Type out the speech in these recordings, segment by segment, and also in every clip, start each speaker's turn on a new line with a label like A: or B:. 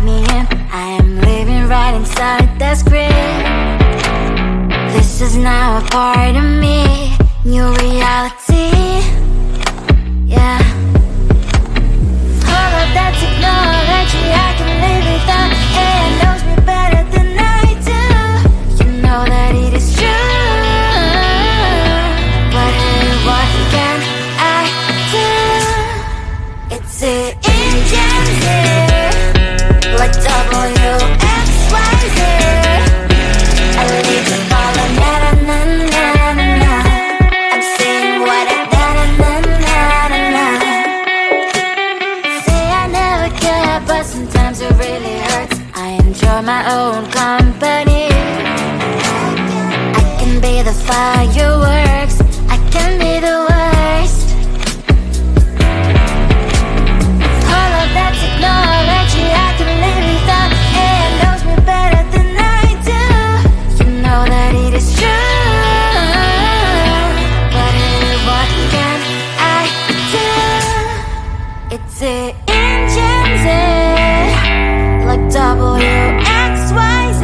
A: me in. I am living right inside the script. This is now a part of me, new reality. Yeah. All of that technology I can live without. AI knows me better than I do. You know that it is true. But hey, what can I do? It's the engines here, like WXYZ. I need to follow na na na na na na. I'm saying what I na na na na na na. Say I never care, but sometimes it really hurts. I enjoy my own company. I can be the fireworks, I can be the worst. All of that technology I can live without. AI knows me better than I do. You know that it is true. But hey, what can I do? It's the engines, like WXYZ.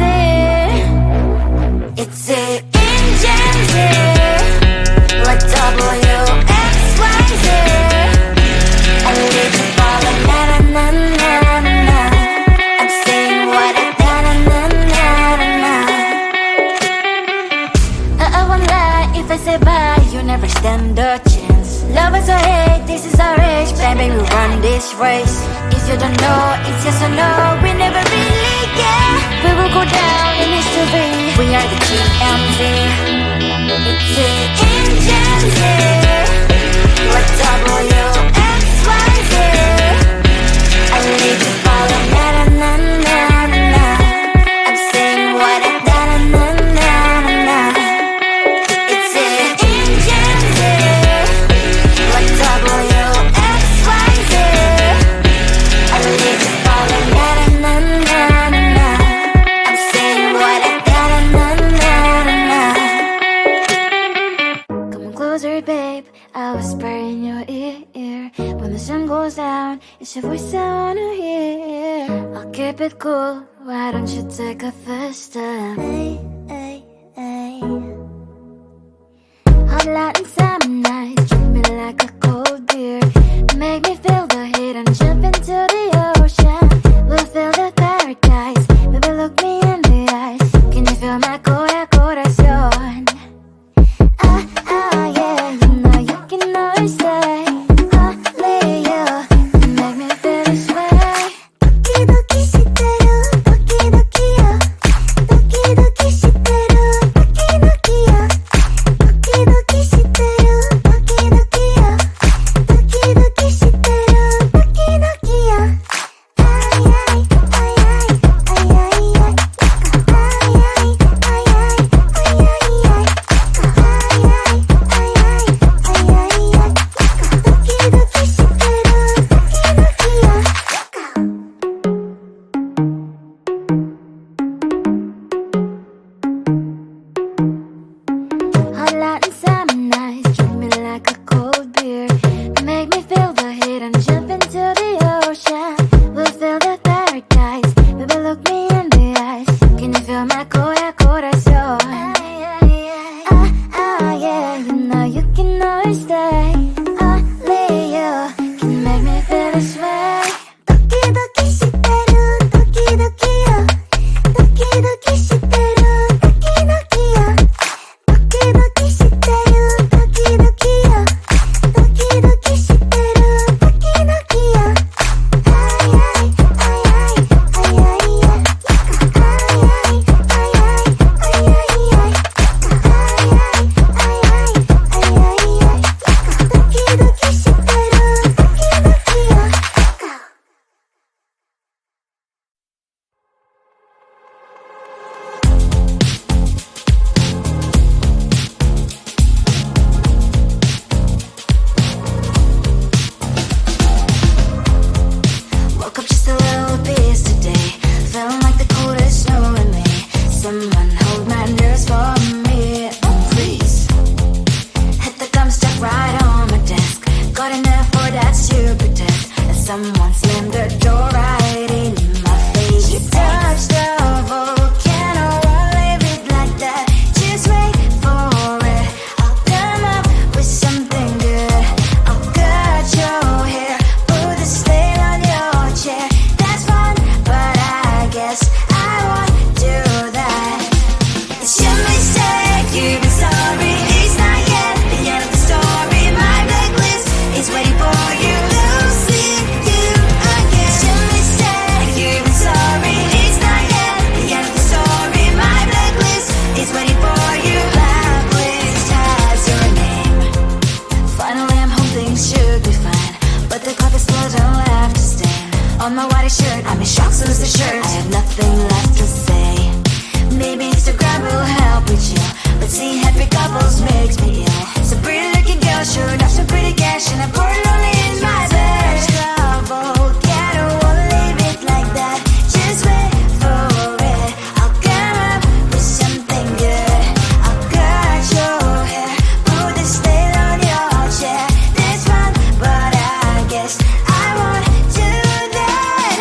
A: It's the engines, like WXYZ. I need to follow na na na na na na. I'm saying what I na na na na na na. I won't lie if I say bye, you never stand a chance. Love is or hate, this is our age, baby, we run this race. If you don't know, it's yes or no, we never really care. We will go down in history, we are the GMZ. It's the engines here, like WXYZ. I need to follow na na na na na na. I'm saying what I na na na na na na. It's the engines here, like WXYZ. I need to follow na na na na na na. I'm saying what I na na na na na. Come on closer, babe, I'll whisper in your ear. When the sun goes down, it's your voice I wanna hear. I'll keep it cool, why don't you take a first step? Hey, hey, hey. Hot light and summer night, treat me like a cold beer. Make me feel the heat and jump into the ocean. We'll feel the paradise, baby look me in the eyes. Can you feel my corazón? Ah, ah, yeah, you know you can always say only you can make me feel this way. Doki doki shite yo, doki doki yo, doki doki shite you've been sorry. It's not yet the end of the story. My blacklist is waiting for you. Losing you again. It's your mistake. You've been sorry. It's not yet the end of the story. My blacklist is waiting for you. Blacklist has your name. Finally, I'm home. Things should be fine, but the cloth is still don't have to stain. On my white shirt, I'm in shock, so lose the shirt. I have nothing left to say. Maybe Instagram will help with you, but seeing happy couples makes me ill. Some pretty looking girl showed off some pretty cash, and I poured lonely in my bed. Trouble, yeah, I don't wanna leave it like that. Just wait for it. I'll come up with something good. I'll cut your hair, put the stain on your chair. That's fun, but I guess I won't do that.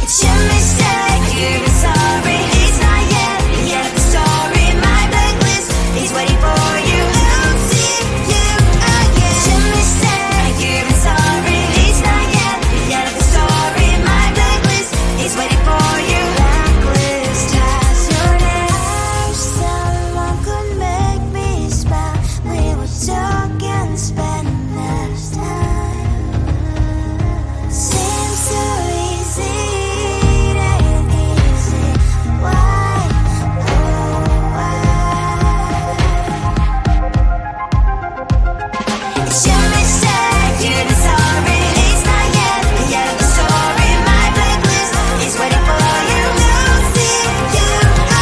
A: It's your mistake. You've been sorry. It's not yet the end of the story. My blacklist is waiting for you. Losing you again. It's your mistake. You've been sorry. It's not yet the end of the story. My blacklist is waiting for you. Blacklist has your name. Someone could make me smile. We would talk and spend less time. Seems so easy, it ain't easy. Why, oh why? It's your mistake, you've been sorry. It's not yet the end of the story. My blacklist is waiting for you. Losing you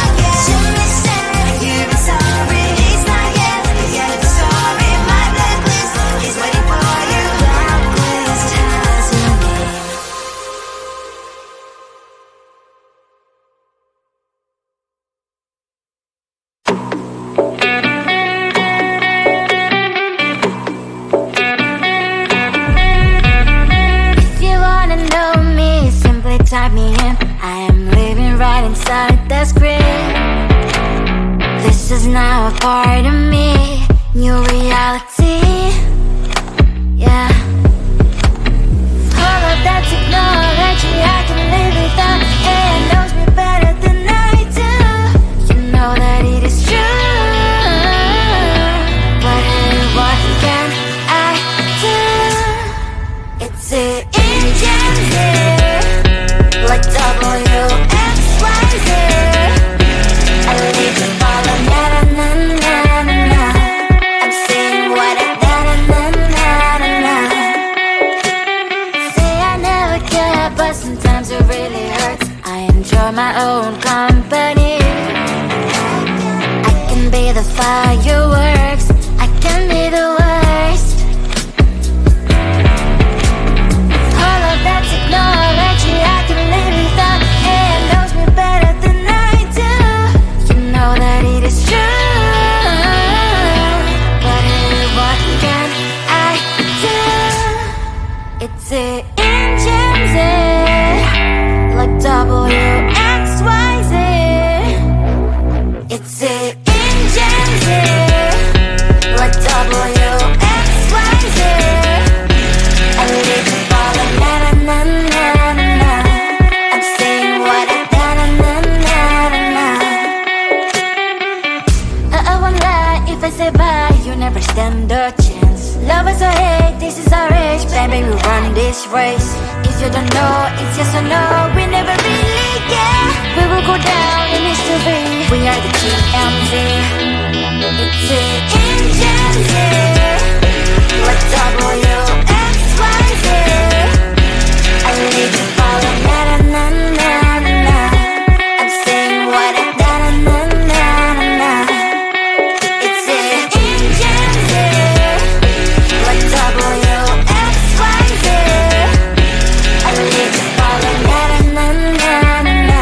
A: again. It's your mistake, you've been sorry. It's not yet the end of the story. My blacklist is waiting for you. Blacklist has your name. If you wanna know me, simply type me in. I am living right inside the screen. This is now a part of me, new reality. Yeah. All of that technology I can live without. It knows me better than I do. You know that it is true. But hey, what can I do? It's the engine here, like WXYZ. I need to follow na na na na na na. I'm saying what I na na na na na na. Say I never care, but sometimes it really hurts. I enjoy my own company. I can be the fireworks, I can be the worst. All of that technology I can live without. It knows me better than I do. You know that it is true. But hey, what can I do? It's the engines there, like WXYZ. It's the engines there, like WXYZ. I need to follow na na na na na na. I'm saying what I na na na na na na. I won't lie if I say bye, you never stand a chance. Love us or hate, this is our age, baby, we run this race. If you don't know, it's yes or no, we never really care. We will go down in history, we are the TMZ. It's the engines here, like WXYZ. I need to follow na na na na na na. I'm saying what I na na na na na na. It's the engines here, like WXYZ. I need to follow na na na na na na.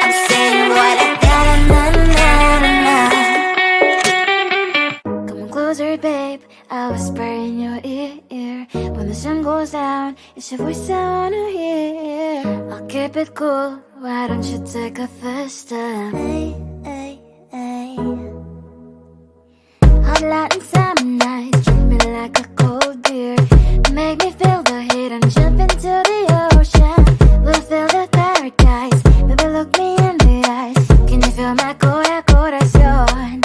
A: I'm saying what I na na na na na na. Come on closer, babe, I'll whisper in your ear. When the sun goes down, it's your voice I wanna hear. I'll keep it cool, why don't you take a first step? Hey, hey, hey. Hot light and summer nights, treat me like a cold beer. Make me feel the heat and jump into the ocean. We'll feel the paradise, baby look me in the eyes. Can you feel my corazón?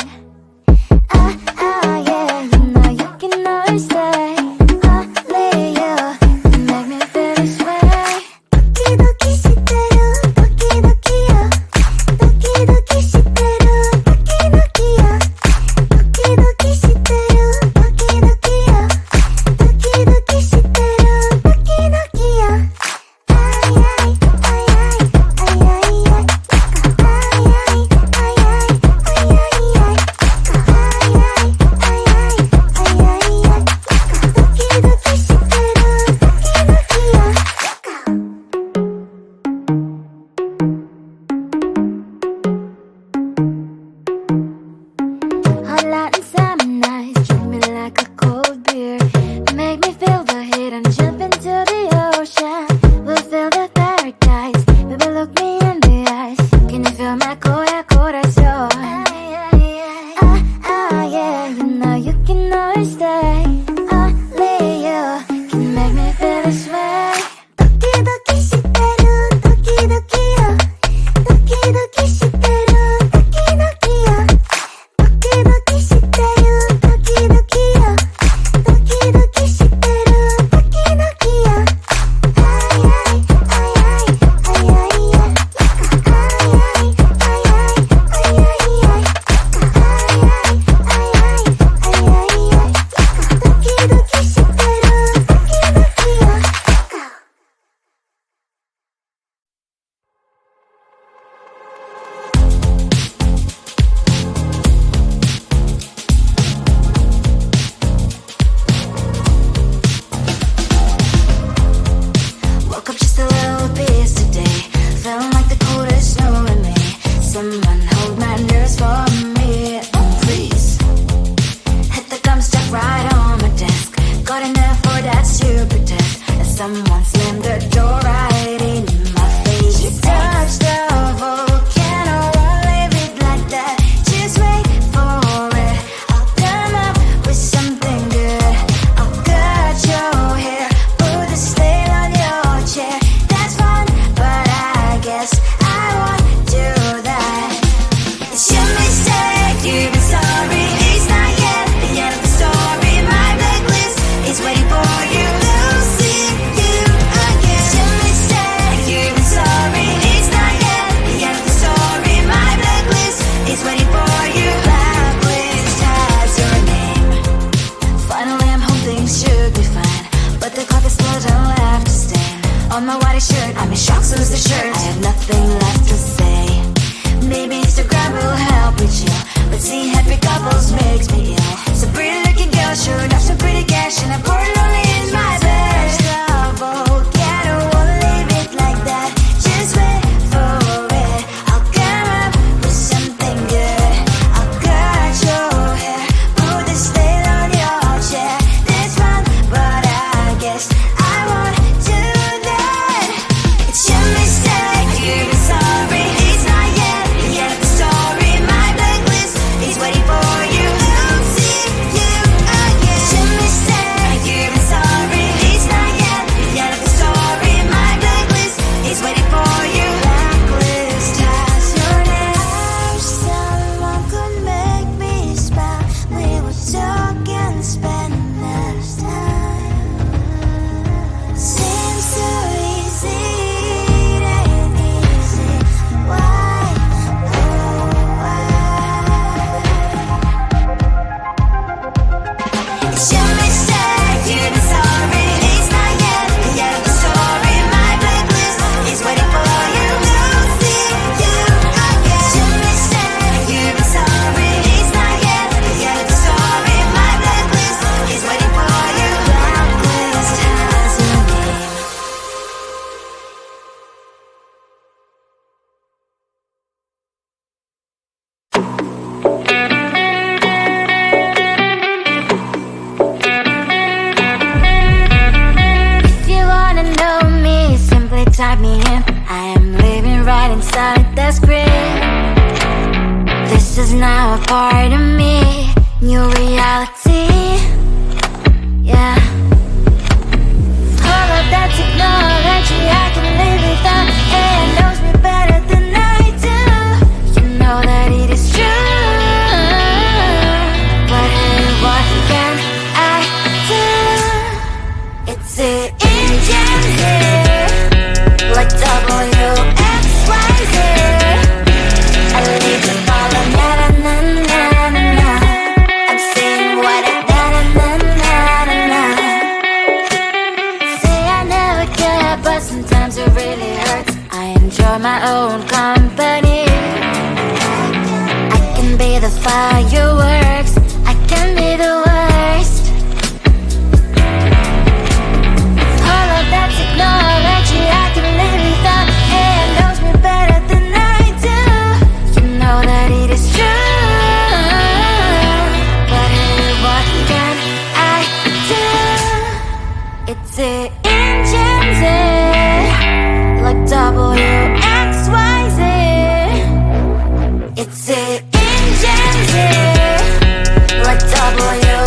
A: couples makes me ill. So pretty looking girl, sure enough, some pretty cash, and I pour it only in my bed. Trouble, yeah, I don't wanna leave it like that. Just wait for it. I'll come up with something good. I'll cut your hair, put the style on your chair. That's fun, but I guess I won't do that. It's your mistake, you're sorry. It's not yet the end of the story. My blacklist is waiting for you. I'll see you again. It's your mistake, you're sorry. It's not yet the end of the story. My blacklist is waiting for you. Blacklist has your name. I wish someone could make me smile. We would talk and spend less time. Seems so easy, it ain't easy. Why, oh why? It's your mistake, you're sorry. It's not yet the end of the story. My blacklist is waiting for you. I'll see you again. It's your mistake, you're sorry. It's not yet the end of the story. My blacklist is waiting for you. Blacklist has your name. If you wanna know me, simply type me in. I am living right inside the screen. This is now a part of me, new reality. Yeah. All of that technology I can live without. AI knows me better than I do. You know that it is true. But hey, what can I do? It's the engine here, like WXYZ. I need to follow na na na na na na. I'm saying what I na na na na na na. Say I never care, but sometimes it really hurts. I enjoy my own company. I can be the fireworks, I can be the worst. All of that technology I can live without. AI knows me better than I do. You know that it is true. But hey, what can I do? It's the engines here, like WXYZ. It's the engines here, like WXYZ.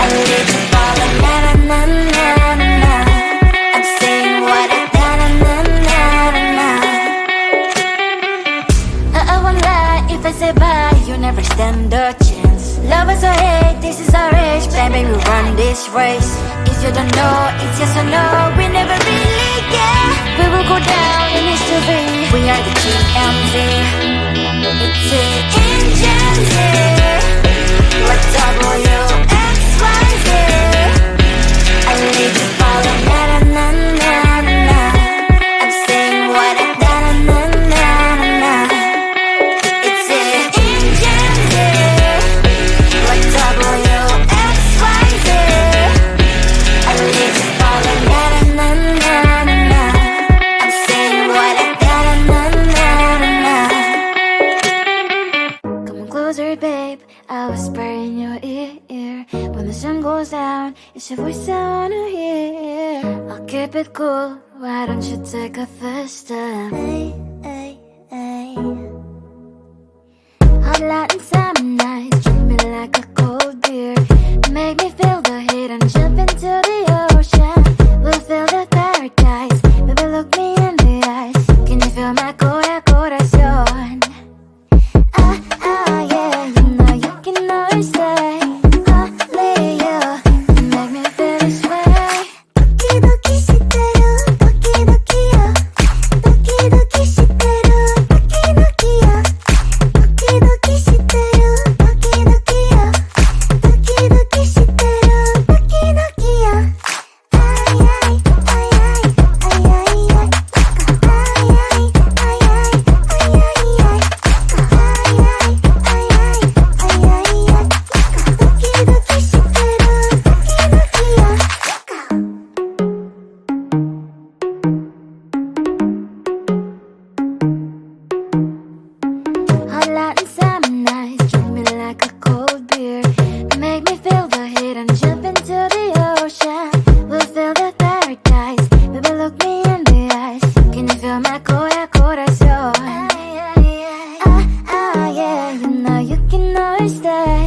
A: I need to follow na na na na na na. I'm saying what I na na na na na na. I won't lie if I say bye, you never stand a chance. Love us or hate, this is our age, baby, we run this race. If you don't know, it's yes or no, we never really care. We will go down in history, we are the TMZ. It's the engines here, like WXYZ. I need to follow na na na na na na. I'm saying what I na na na na na. It's the engines here, like WXYZ. I need to follow na na na na na na. I'm saying what I na na na na na. Come closer, babe, I'll whisper in your ear. When the sun goes down, it's your voice I wanna hear. I'll keep it cool, why don't you take a first step? Hey, hey, hey. Hot light and summer nights, treat me like a cold beer. Make me feel the heat and jump into the ocean. We'll feel the paradise, baby, look me in the eyes. Can you feel my corazón? Yeah, you know you can always say only you make me feel this way. Doki doki shiteru, doki doki yo. Doki doki shiteru, doki doki yo. Doki doki shiteru, doki doki yo. know you stay.